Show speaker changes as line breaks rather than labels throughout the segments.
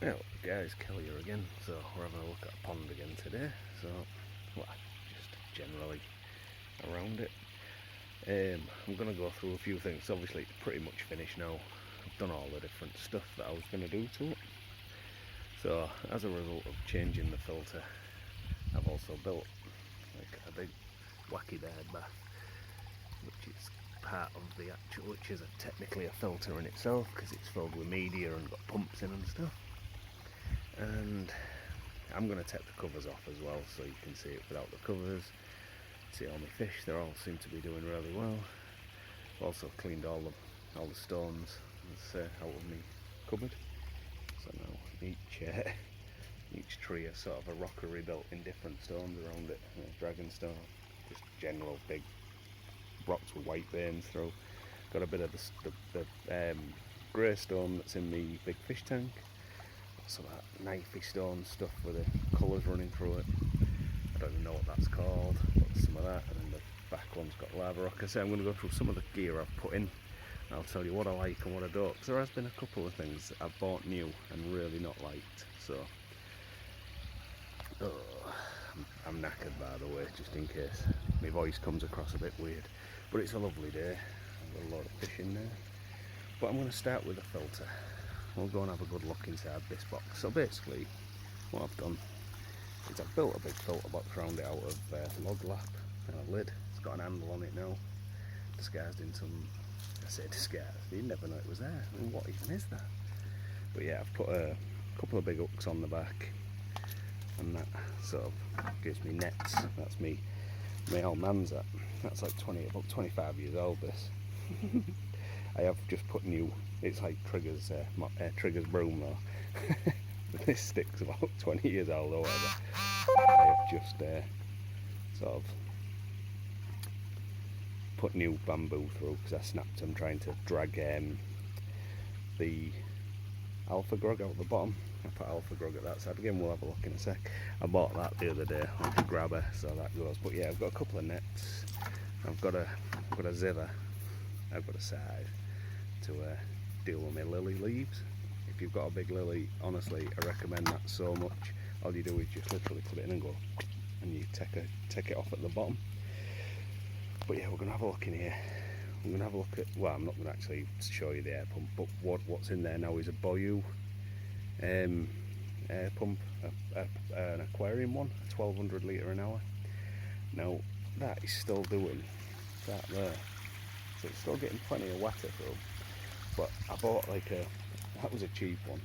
Well, guys, Kelly here again. So we're having a look at a pond again today. So, well, just generally around it. I'm going to go through a few things. Obviously, it's pretty much finished now. I've done all the different stuff that I was going to do to it. So, as a result of changing the filter, I've also built like a big wacky bed bath, which is part of the actual, which is technically a filter in itself because it's filled with media and got pumps in and stuff. And I'm going to take the covers off as well so you can see it without the covers. See all my fish, they all seem to be doing really well. I've also cleaned all the stones out of my cupboard. So now each tree is sort of a rockery built in different stones around it. Dragon stone, just general big rocks with white veins through. Got a bit of the grey stone that's in the big fish tank. Some of that knifey stone stuff with the colours running through it. I don't even know what that's called, but some of that. And then the back one's got lava rock. I say I'm going to go through some of the gear I've put in, and I'll tell you what I like and what I don't. Because there has been a couple of things that I've bought new and really not liked. So, I'm knackered by the way, just in case my voice comes across a bit weird. But it's a lovely day. I've got a lot of fish in there. But I'm going to start with a filter. We'll go and have a good look inside this box. So basically, what I've done is I've built a big filter box around it out of log lap and a lid. It's got an handle on it now, disguised in some, I say disguised, you never know it was there. I mean, what even is that? But yeah, I've put a couple of big hooks on the back, and that sort of gives me nets. That's me, my old man's at. That's like about 25 years old, this. I have just put new, it's like Trigger's broom though. This stick's about 20 years old or whatever. I have just sort of put new bamboo through because I snapped them trying to drag the alpha grog out the bottom. I put alpha grog at that side. Again, we'll have a look in a sec. I bought that the other day, like a grabber, so that goes. But yeah, I've got a couple of nets. I've got a zither. I've got a side to deal with my lily leaves. If you've got a big lily, honestly, I recommend that so much. All you do is just literally put it in and go, and you take it off at the bottom. But yeah, we're going to have a look in here. I'm going to have a look at, well, I'm not going to actually show you the air pump, but what's in there now is a Boyu air pump, an aquarium one, a 1200 litre an hour. Now, that is still doing that there. So it's still getting plenty of water through. But I bought that was a cheap one.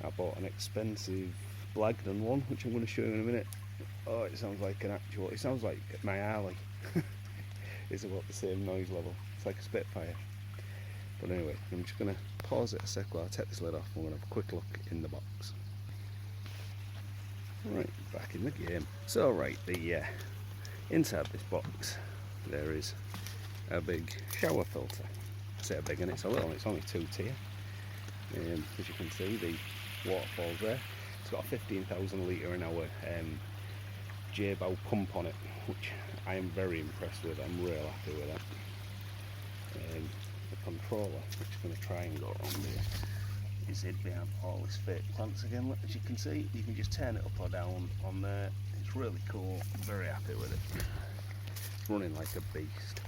I bought an expensive Blagdon one, which I'm going to show you in a minute. Oh, it sounds like it sounds like my Harley. It's about the same noise level. It's like a Spitfire. But anyway, I'm just going to pause it a sec while I take this lid off. We're going to have a quick look in the box. Right, back in the game. So right, the inside this box there is a big shower filter. I say a big, and it's a little, it's only 2 tier. As you can see, the waterfall's there. It's got a 15,000 litre an hour J-bow pump on it, which I am very impressed with. I'm real happy with that. The controller, which is going to try and go on there, is hid behind all this fake plants again. As you can see, you can just turn it up or down on there. It's really cool. I'm very happy with it. It's running like a beast.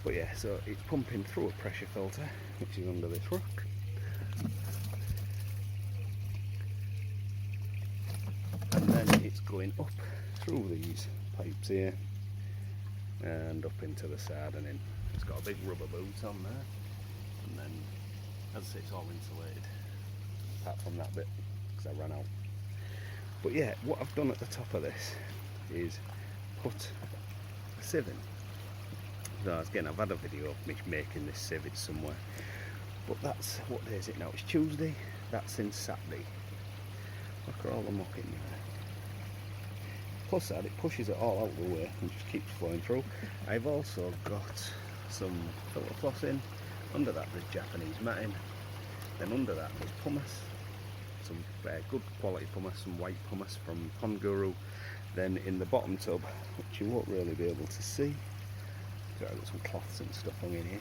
But yeah, so it's pumping through a pressure filter, which is under this rock. And then it's going up through these pipes here and up into the side and in. It's got a big rubber boot on there, and then, as I say, it's all insulated apart from that bit because I ran out. But yeah, what I've done at the top of this is put a sieve in. So again, I've had a video of me making this sieve, it's somewhere. But that's, what day is it now? It's Tuesday. That's since Saturday. Look at all the muck in there. Plus that, it pushes it all out the way and just keeps flowing through. I've also got some filter floss in. Under that there's Japanese matting. Then under that there's pumice. Some good quality pumice, some white pumice from Pond Guru. Then in the bottom tub, which you won't really be able to see, I've got some cloths and stuff hung in here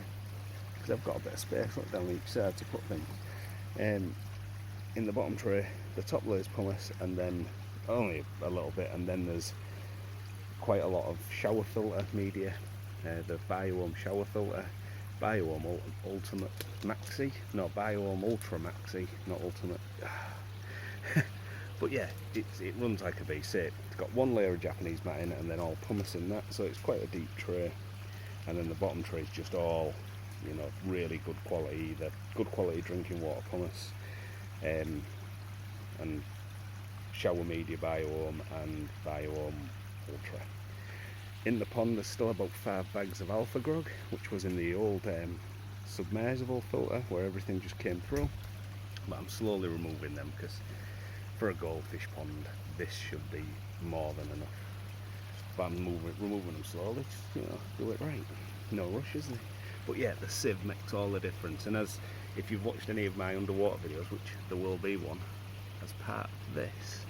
because I've got a bit of space right down each side to put things. in the bottom tray, the top layer's pumice, and then only a little bit, and then there's quite a lot of shower filter media, the Bioome shower filter, Bioome Ultimate Maxi, no, Bioome Ultra Maxi, not Ultimate. But yeah, it runs like a beast. It's got one layer of Japanese matting and then all pumice in that, so it's quite a deep tray. And then the bottom tray is just all, you know, really good quality, the good quality drinking water pumice, and shower media Bioome and Bioome Ultra. In the pond there's still about 5 bags of Alpha Grog, which was in the old submersible filter where everything just came through, but I'm slowly removing them because for a goldfish pond this should be more than enough. But I'm removing them slowly, just, you know, do it right. No rush, is there? But yeah, the sieve makes all the difference, and as if you've watched any of my underwater videos, which there will be one as part of this,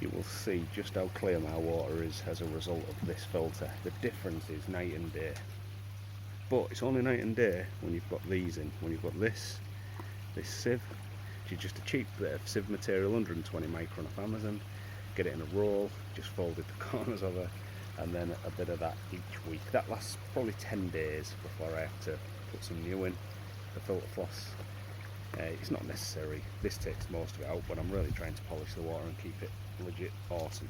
you will see just how clear my water is as a result of this filter. The difference is night and day. But it's only night and day when you've got these in. When you've got this sieve, which is just a cheap bit of sieve material, 120 micron off Amazon. Get it in a roll, just folded the corners of it, and then a bit of that each week. That lasts probably 10 days before I have to put some new in, the filter floss. It's not necessary, this takes most of it out, but I'm really trying to polish the water and keep it legit awesome.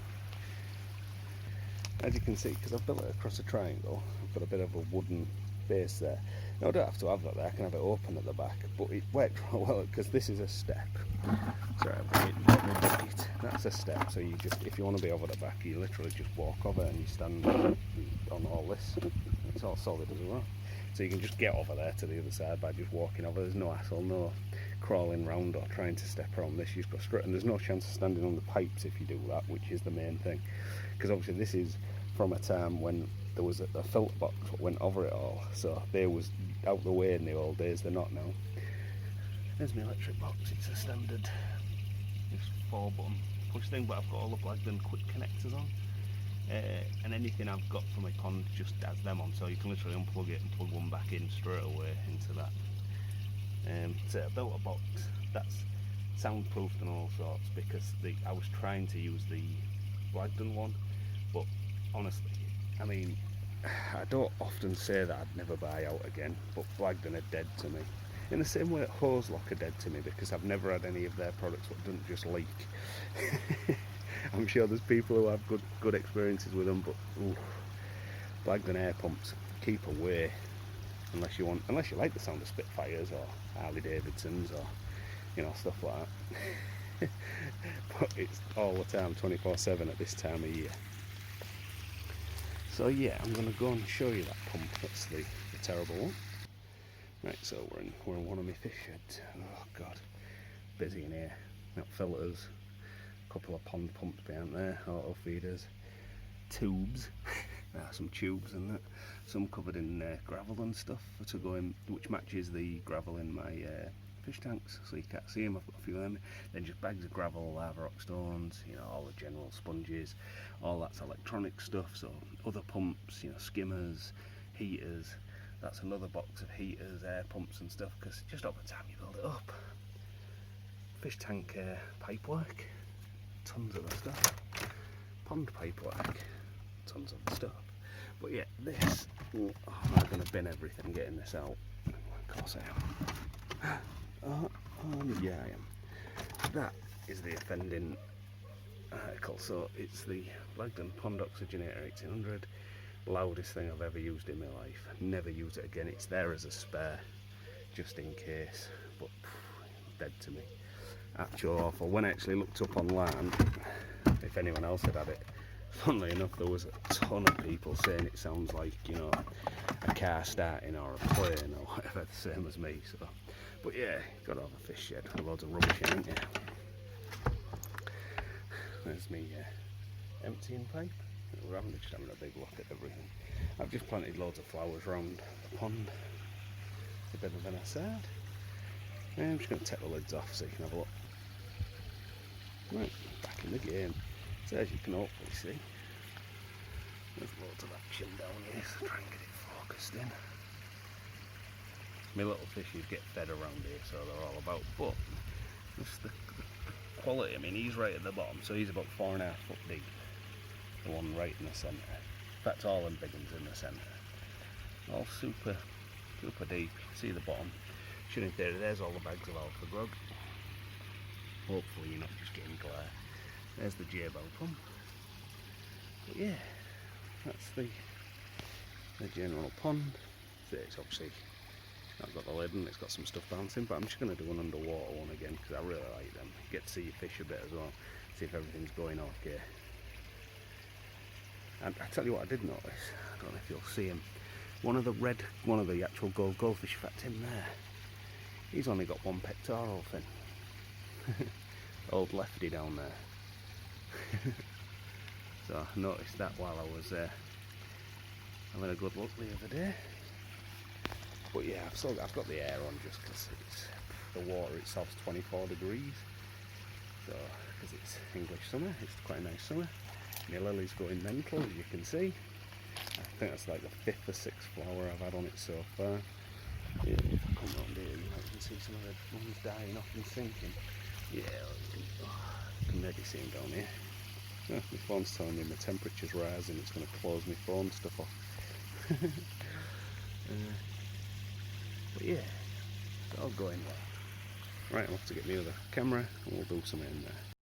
As you can see, because I've built it across a triangle, I've got a bit of a wooden base there. Now I don't have to have that there, I can have it open at the back, but it worked well because this is a step. Sorry, I've got my bucket. That's a step, so you just, if you want to be over the back, you literally just walk over and you stand on all this. It's all solid as well. So you can just get over there to the other side by just walking over. There's no hassle, no crawling round or trying to step around this. You just go straight, and there's no chance of standing on the pipes if you do that, which is the main thing. Because obviously this is from a time when there was a filter box that went over it all, so they was out the way in the old days. They're not now. There's my electric box. It's a standard, just 4-button push thing, but I've got all the Blagden quick connectors on. And anything I've got for my pond just has them on, so you can literally unplug it and plug one back in straight away into that. So I built a box that's soundproofed and all sorts, because I was trying to use the Blagden one, but honestly, I mean, I don't often say that I'd never buy out again, but Blagden are dead to me. In the same way that Hose Lock are dead to me, because I've never had any of their products that don't just leak. I'm sure there's people who have good experiences with them, but ooh, Blagden air pumps, keep away unless you like the sound of Spitfires or Harley Davidsons or, you know, stuff like that. But it's all the time, 24/7 at this time of year. So yeah, I'm going to go and show you that pump. That's the terrible one. Right, so we're in one of my fish sheds. Oh god, busy in here. Got filters, a couple of pond pumps behind there, auto feeders, tubes. Some tubes and that. Some covered in gravel and stuff to go in, which matches the gravel in my fish tanks, so you can't see them. I've got a few of them. Then just bags of gravel, lava rock stones, you know, all the general sponges, all that's electronic stuff. So other pumps, you know, skimmers, heaters. That's another box of heaters, air pumps and stuff, because just over time you build it up. Fish tank pipe work, tons of the stuff. Pond pipe work, tons of the stuff. But yeah, this, I'm going to bin everything getting this out. Of course I am. Yeah, I am. That is the offending article. So it's the Blagden Pond Oxygenator 1800. Loudest thing I've ever used in my life. Never use it again. It's there as a spare, just in case. But dead to me. Actual awful. When I actually looked up online, if anyone else had it, funnily enough, there was a ton of people saying it sounds like, you know, a car starting or a plane or whatever, the same as me. So, but yeah, got to have a fish shed with loads of rubbish in it. Yeah. There's me emptying pipe. We're just having a big look at everything. I've just planted loads of flowers around the pond. It's a bit of an aside. I'm just going to take the lids off so you can have a look. Right, back in the game. So as you can hopefully see, there's loads of action down here, so try and get it focused in. My little fishies get fed around here, so they're all about, but just the quality. I mean, he's right at the bottom, so he's about 4.5 foot deep. The one right in the centre. In fact, all them big ones in the centre. All super deep. See the bottom. Should in theory, there's all the bags of alpha grog. Hopefully you're not just getting glare. There's the J-bell pump. But yeah, that's the general pond. So it's obviously not got the lid and it's got some stuff bouncing, but I'm just going to do an underwater one again because I really like them. Get to see your fish a bit as well, see if everything's going okay. And I tell you what I did notice, I don't know if you'll see him, one of the actual goldfish, in fact him there, he's only got one pectoral fin. Old lefty down there. So I noticed that while I was having a good look the other day. But yeah, I've got the air on just because the water itself's 24 degrees. So because it's English summer, it's quite a nice summer. My lily's going mental, as you can see. I think that's like the 5th or 6th flower I've had on it so far. Yeah, if I come round here, you can see some of the ones dying off and sinking. Yeah, you can maybe see them down here. Oh, my phone's telling me my temperature's rising, it's going to close my phone stuff off. But yeah, it's all going well. Right, I'll have to get the other camera and we'll do something in there.